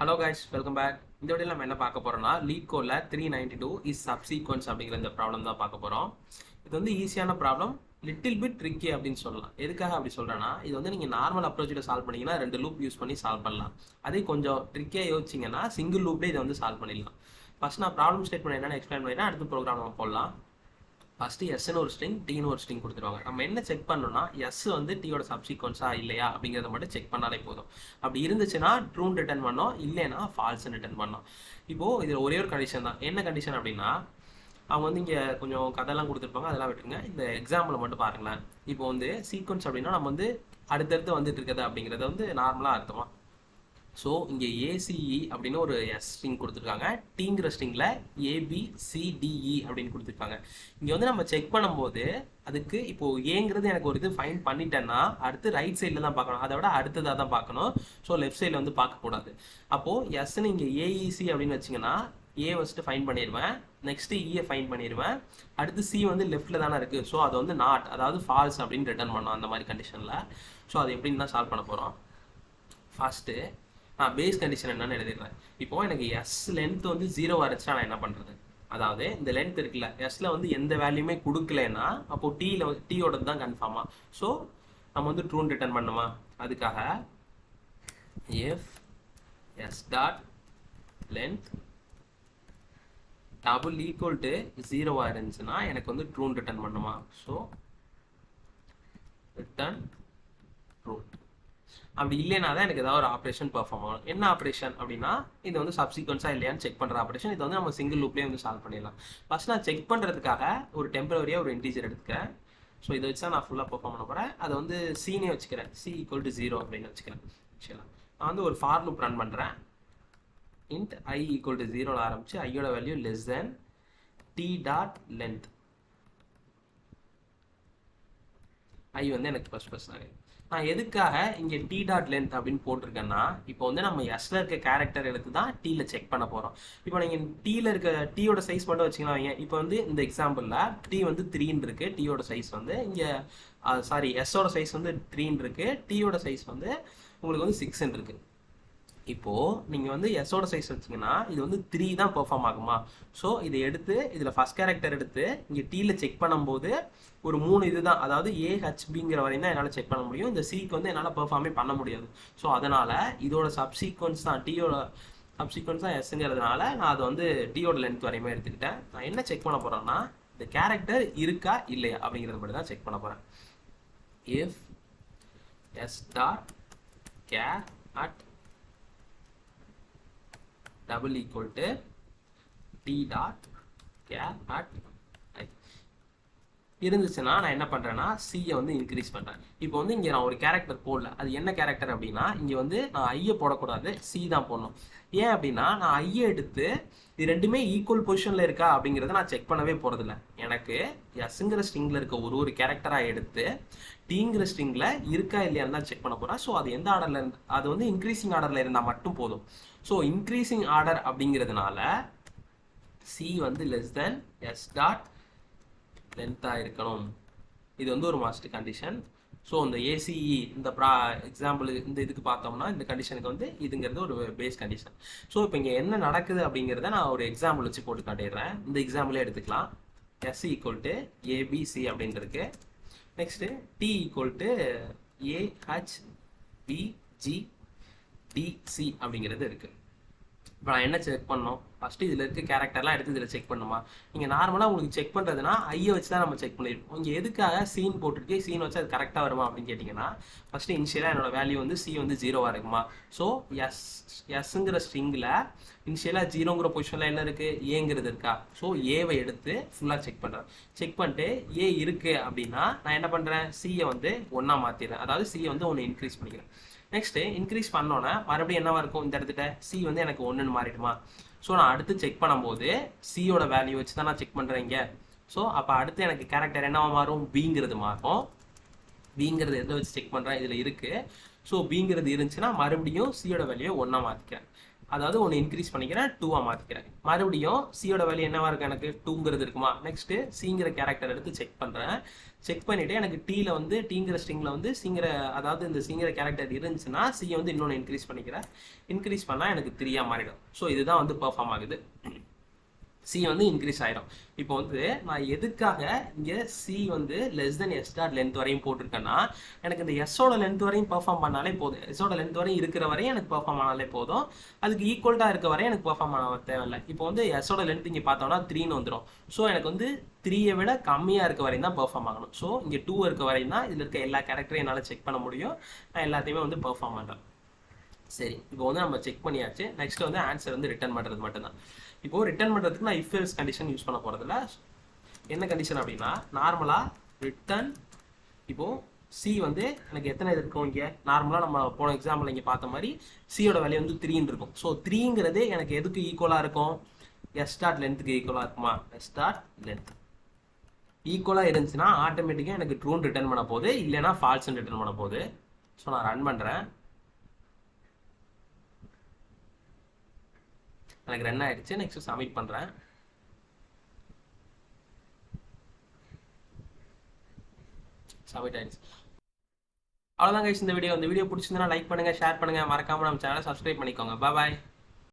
Hello guys, welcome back. இந்த வீடியோவில் நம்ம என்ன பார்க்க போறோம்னா லீட் கோட்ல 392 இஸ் சப்சீக்வன்ஸ் அப்படிங்கிற இந்த ப்ராப்ளம் தான் பார்க்க போறோம். இது வந்து ஈஸியான ப்ராப்ளம், லிட்டில் பிட் ட்ரிக்கி அப்படின்னு சொல்லலாம். எதுக்காக அப்படி சொல்றேன்னா, இது வந்து நீங்க நார்மல் அப்ரோச்சில் சால்வ் பண்ணீங்கன்னா 2 லூப் யூஸ் பண்ணி சால்வ் பண்ணலாம். அதே கொஞ்சம் ட்ரிக்கியா யோசிச்சிங்கன்னா சிங்கிள் லூப்லேயே இதை வந்து சால்வ் பண்ணிடலாம். ஃபர்ஸ்ட் நான் ப்ராப்ளம் ஸ்டேட்மெண்ட் என்னன்னு எக்ஸ்பிளைன் பண்ணிடுறேன், அடுத்த ப்ரோக்ராம் நம்ம போடலாம். ஃபர்ஸ்ட் எஸ்ன்னு ஒரு ஸ்ட்ரிங், டீன்னு ஒரு ஸ்ட்ரிங் கொடுத்துருவாங்க. நம்ம என்ன செக் பண்ணணும்னா எஸ் வந்து டீயோட சப்சீக்வன்ஸா இல்லையா அப்படிங்கிறத மட்டும் செக் பண்ணாலே போதும். அப்படி இருந்துச்சுன்னா ட்ரூன்னு ரிட்டர்ன் பண்ணோம், இல்லைன்னா ஃபால்ஸ்ன்னு ரிட்டர்ன் பண்ணோம். இப்போ இதில் ஒரே ஒரு கண்டிஷன் தான். என்ன கண்டிஷன் அப்படின்னா, அவங்க வந்து இங்கே கொஞ்சம் கதையெல்லாம் கொடுத்துருப்பாங்க, அதெல்லாம் விட்டுருங்க. இந்த எக்ஸாம்பிளை மட்டும் பாருங்களேன். இப்போ வந்து சீக்வன்ஸ் அப்படின்னா நம்ம வந்து அடுத்தடுத்து வந்துட்டு இருக்கிறது அப்படிங்கிறத வந்து நார்மலாக அர்த்தமா. ஸோ இங்கே ஏசிஇ அப்படின்னு ஒரு எஸ் ஸ்ட்ரிங் கொடுத்துருக்காங்க, டீங்கிற ஸ்ட்ரிங்கில் ஏபிசிடிஇ அப்படின்னு கொடுத்துருக்காங்க. இங்கே வந்து நம்ம செக் பண்ணும்போது அதுக்கு இப்போது ஏங்கிறது எனக்கு ஒரு இது ஃபைன் பண்ணிட்டேன்னா அடுத்து ரைட் சைடில் தான் பார்க்கணும், அதை விட அடுத்ததாக தான் பார்க்கணும். ஸோ லெஃப்ட் சைடில் வந்து பார்க்கக்கூடாது. அப்போது எஸ்ன்னு இங்கே ஏஇசி அப்படின்னு வச்சிங்கன்னா ஏ ஃபஸ்ட்டு ஃபைன் பண்ணிடுவேன், நெக்ஸ்ட்டு இயை ஃபைன் பண்ணிடுவேன், அடுத்து சி வந்து லெஃப்ட்டில் தானே இருக்குது. ஸோ அது வந்து நாட், அதாவது ஃபால்ஸ் அப்படின்னு ரிட்டர்ன் பண்ணோம் அந்த மாதிரி கண்டிஷனில். ஸோ அது எப்படின்னு தான் சால்வ் பண்ண போகிறோம். ஃபஸ்ட்டு நான் பேஸ் கண்டிஷன் என்னன்னு எழுதிடுறேன். இப்போ எனக்கு எஸ் லென்த் வந்து 0 இருந்துச்சுன்னா நான் என்ன பண்ணுறது, அதாவது இந்த லென்த் இருக்குல்ல, எஸ்ல வந்து எந்த வேல்யூமே கொடுக்கலன்னா அப்போ டீயோட தான் கன்ஃபார்மா. ஸோ நம்ம வந்து ட்ரூன் ரிட்டர்ன் பண்ணுமா, அதுக்காக if s dot length double equal to 0 இருந்துச்சுன்னா எனக்கு வந்து ட்ரூன் ரிட்டர்ன் பண்ணுமா. So return true. அப்படி இல்லைனா தான் எனக்கு ஏதாவது ஒரு ஆப்ரேஷன் பெர்ஃபார்ம் ஆகும். என்ன ஆப்ரேஷன் அப்படின்னா, இது வந்து சப்சீக்வன்ஸா இல்லையான்னு செக் பண்ணுற ஆப்ரேஷன். இது வந்து நம்ம சிங்கிள் லூப்லேயே வந்து சால்வ் பண்ணிடலாம். ஃபர்ஸ்ட் நான் செக் பண்ணுறதுக்காக ஒரு டெம்பரரியாக ஒரு இன்டீஜர் எடுத்துக்கிறேன். ஸோ இதை வச்சு தான் நான் ஃபுல்லாக பெர்ஃபார்ம் பண்ண போகிறேன். அதை வந்து சீனே வச்சுக்கிறேன், சி ஈக்குவல் டு 0 அப்படின்னு வச்சுக்கிறேன். சரி, நான் வந்து ஒரு ஃபார் லூப் ரன் பண்ணுறேன். இன்ட் ஐ ஈக்குவல் டு 0 ஆரம்பிச்சு ஐயோட value less than t dot length. I வந்து எனக்கு ப்ளஸ் ஆகுது. நான் எதுக்காக இங்கே டி டாட் லென்த் அப்படின்னு போட்டிருக்கேன்னா, இப்போ வந்து நம்ம எஸ்ல இருக்க கேரக்டர் எடுத்து தான் டீல செக் பண்ண போகிறோம். இப்போ நீங்கள் டீல இருக்க டீயோட சைஸ் மட்டும் வச்சுக்கலாம். இப்போ வந்து இந்த எக்ஸாம்பிளில் டி வந்து 3 இருக்கு, டீயோட சைஸ் வந்து இங்கே சாரி எஸ்ஸோட சைஸ் வந்து 3 இருக்கு, டீயோட சைஸ் வந்து உங்களுக்கு வந்து 6 இருக்கு. இப்போது நீங்கள் வந்து எஸ்ஸோட சைஸ் வச்சிங்கன்னா இது வந்து 3 தான் பெர்ஃபார்ம் ஆகுமா. ஸோ இதை எடுத்து இதில் ஃபஸ்ட் கேரக்டர் எடுத்து இங்கே டீயில் செக் பண்ணும்போது ஒரு 3 இது தான், அதாவது ஏஹெச்பிங்கிற வரையும் தான் என்னால் செக் பண்ண முடியும். இந்த சிக்கு வந்து என்னால் பெர்ஃபார்மே பண்ண முடியாது. ஸோ அதனால் இதோட சப்சீக்வன்ஸ் தான் டீயோட சப்சீக்வன்ஸ் தான் எஸ்ங்கிறதுனால நான் அதை வந்து டீயோட லென்த் வரையுமே எடுத்துக்கிட்டேன். நான் என்ன செக் பண்ண போகிறேன்னா, இந்த கேரக்டர் இருக்கா இல்லையா அப்படிங்கிறத மட்டும் தான் செக் பண்ண போகிறேன். If s dot char at double equal to t dot care at I இருந்துச்சுன்னா நான் என்ன பண்ணுறேன்னா சியை வந்து இன்க்ரீஸ் பண்ணுறேன். இப்போ வந்து இங்கே நான் ஒரு கேரக்டர் போடல, அது என்ன கேரக்டர் அப்படின்னா இங்கே வந்து நான் ஐயை போடக்கூடாது, சி தான் போடணும். ஏன் அப்படின்னா நான் ஐயை எடுத்து இது ரெண்டுமே ஈக்குவல் பொசிஷனில் இருக்கா அப்படிங்கிறத நான் செக் பண்ணவே போகிறதில்ல. எனக்கு எஸ்ங்கிற ஸ்ட்ரிங்கில் இருக்க ஒரு கேரக்டராக எடுத்து டீங்கிற ஸ்ட்ரிங்கில் இருக்கா இல்லையான்னு தான் செக் பண்ண போகிறேன். ஸோ அது எந்த ஆர்டரில் இருந்து, அது வந்து இன்க்ரீசிங் ஆர்டரில் இருந்தால் மட்டும் போதும். ஸோ இன்க்ரீசிங் ஆர்டர் அப்படிங்கிறதுனால சி வந்து லெஸ் தென் எஸ் டாட் லென்த்தாக இருக்கணும். இது வந்து ஒரு மஸ்ட் கண்டிஷன். ஸோ இந்த ஏசிஇ இந்த எக்ஸாம்பிள் இந்த இதுக்கு பார்த்தோம்னா இந்த கண்டிஷனுக்கு வந்து இதுங்கிறது ஒரு பேஸ் கண்டிஷன். ஸோ இப்போ இங்கே என்ன நடக்குது அப்படிங்கிறத நான் ஒரு எக்ஸாம்பிள் வச்சு போட்டு காட்டிடுறேன். இந்த எக்ஸாம்பிளே எடுத்துக்கலாம். எஸ் ஈக்குவல் டு ஏபிசி அப்படின்னு இருக்கு. நெக்ஸ்ட்டு டி ஈக்குவல் டு ஏஹெச்பிஜிடிசி அப்படிங்கிறது இருக்குது. இப்போ நான் என்ன செக் பண்ணோம், ஃபஸ்ட்டு இதில் இருக்க கேரக்டர்லாம் எடுத்து இதில் செக் பண்ணுமா. நீங்கள் நார்மலாக உங்களுக்கு செக் பண்ணுறதுனா ஐயை வச்சு தான் நம்ம செக் பண்ணியிருப்போம். இங்கே எதுக்காக சீன் போட்டிருக்கு, சீன் வச்சு அது கரெக்டாக வருமா அப்படின்னு கேட்டிங்கன்னா, ஃபஸ்ட்டு இனிஷியலாக என்னோட வேல்யூ வந்து சி வந்து 0 இருக்குமா. ஸோ எஸ்ங்கிற ஸ்ட்ரிங்கில் இனிஷியலாக 0ங்கிற பொசிஷனில் என்ன இருக்குது, ஏங்கிறது இருக்கா. ஸோ ஏவை எடுத்து ஃபுல்லாக செக் பண்ணுறேன். செக் பண்ணிட்டு ஏ இருக்குது அப்படின்னா நான் என்ன பண்ணுறேன், சியை வந்து 1 மாற்றிடுறேன், அதாவது சியை வந்து 1 இன்க்ரீஸ் பண்ணிக்கிறேன். நெக்ஸ்ட்டு இன்க்ரீஸ் பண்ணோன்னே மறுபடியும் என்னவா இருக்கும், இந்த இடத்துல சி வந்து எனக்கு 1ன்னு மாறிடுமா. ஸோ நான் அடுத்து செக் பண்ணும்போது சியோட வேல்யூ வச்சு தான் நான் செக் பண்ணுறேன் இங்கே. ஸோ அப்போ அடுத்து எனக்கு கேரக்டர் என்னவா மாறும், பிங்கிறது மாறும். பிங்கிறது எதை வச்சு செக் பண்ணுறேன், இதில் இருக்குது. ஸோ பிங்கிறது இருந்துச்சுன்னா மறுபடியும் சியோட வேல்யூ 1 மாற்றிக்கிறேன். அதாவது ஒன்று இன்க்ரீஸ் பண்ணிக்கிறேன், 2-ஆ மாற்றிக்கிறேன். மறுபடியும் சியோட வேல்யூ என்னவா இருக்கு, எனக்கு 2ங்கிறது இருக்குமா. நெக்ஸ்ட் சிங்கிற கேரக்டர் எடுத்து செக் பண்ணுறேன். செக் பண்ணிவிட்டு எனக்கு டீல வந்து டீங்கிற ஸ்ட்ரிங்கில் வந்து சிங்கிற, அதாவது இந்த சிங்கிற கேரக்டர் இருந்துச்சுன்னா சியை வந்து இன்னொன்று இன்க்ரீஸ் பண்ணிக்கிறேன். இன்க்ரீஸ் பண்ணால் எனக்கு 3-ஆ மாறிடும். ஸோ இதுதான் வந்து பெர்ஃபார்ம் ஆகுது. சி வந்து இன்க்ரீஸ் ஆயிடும். இப்போ வந்து நான் எதுக்காக இங்கே சி வந்து less than s dot length வரையும் போட்டிருக்கேன்னா, எனக்கு இந்த எஸ்ஸோட லென்த் வரையும் பெர்ஃபார்ம் பண்ணாலே போதும். எஸ்ஸோட லென்த் வரையும் இருக்கிற வரையும் எனக்கு பெர்ஃபார்ம் ஆனாலே போதும். அதுக்கு ஈக்குவல்ட்டாக இருக்க வரையும் எனக்கு பெர்ஃபார்ம் ஆன தேவையில்லை. இப்போ வந்து எஸ்ஸோட லென்த் இங்கே பார்த்தோம்னா 3ன்னு வந்துடும். ஸோ எனக்கு வந்து 3-ஐ விட கம்மியாக இருக்க வரையும் தான் பெர்ஃபார்ம் ஆகணும். ஸோ இங்கே 2 இருக்க வரையும் தான் இதில் இருக்க எல்லா கேரக்டரையும் என்னால் செக் பண்ண முடியும். நான் எல்லாத்தையுமே வந்து பெர்ஃபார்ம் பண்ணுறேன். சரி, இப்போ வந்து நம்ம செக் பண்ணியாச்சு. நெக்ஸ்ட் வந்து ஆன்சர் வந்து ரிட்டர்ன் பண்ணுறது மட்டும்தான். இப்போ ரிட்டர்ன் பண்ணுறதுக்கு நான் இஃப் எல்ஸ் கண்டிஷன் யூஸ் பண்ண போகிறதில்ல. என்ன கண்டிஷன் அப்படின்னா, நார்மலாக ரிட்டர்ன், இப்போது சி வந்து எனக்கு எத்தனை இது இருக்கும், இங்கே நார்மலாக நம்ம போன எக்ஸாம்பிள் இங்கே பார்த்த மாதிரி சியோட வேல்யூ வந்து 3ன்னு இருக்கும். ஸோ 3ங்கிறது எனக்கு எதுக்கு ஈக்குவலாக இருக்கும், எஸ் டாட் லென்த்துக்கு ஈக்குவலாக இருக்குமா. எஸ் டாட் லென்த் ஈக்குவலாக இருந்துச்சுன்னா ஆட்டோமேட்டிக்காக எனக்கு ட்ரூன்னு ரிட்டர்ன் பண்ண போகுது, இல்லைன்னா ஃபால்ஸ்ன்னு ரிட்டர்ன் பண்ண போகுது. ஸோ நான் ரன் பண்ணுறேன். எனக்கு ரன் ஆயிடுச்சு. நெக்ஸ்ட் சப்மிட் பண்ணுறேன். சப்மிட் ஆயிடுச்சு. அவ்வளோதான் கைஸ் இந்த வீடியோ. இந்த வீடியோ பிடிச்சிருந்தா லைக் பண்ணுங்கள், ஷேர் பண்ணுங்கள், மறக்காமல் நம்ம சேனலை சப்ஸ்கிரைப் பண்ணிக்கோங்க. பாய்.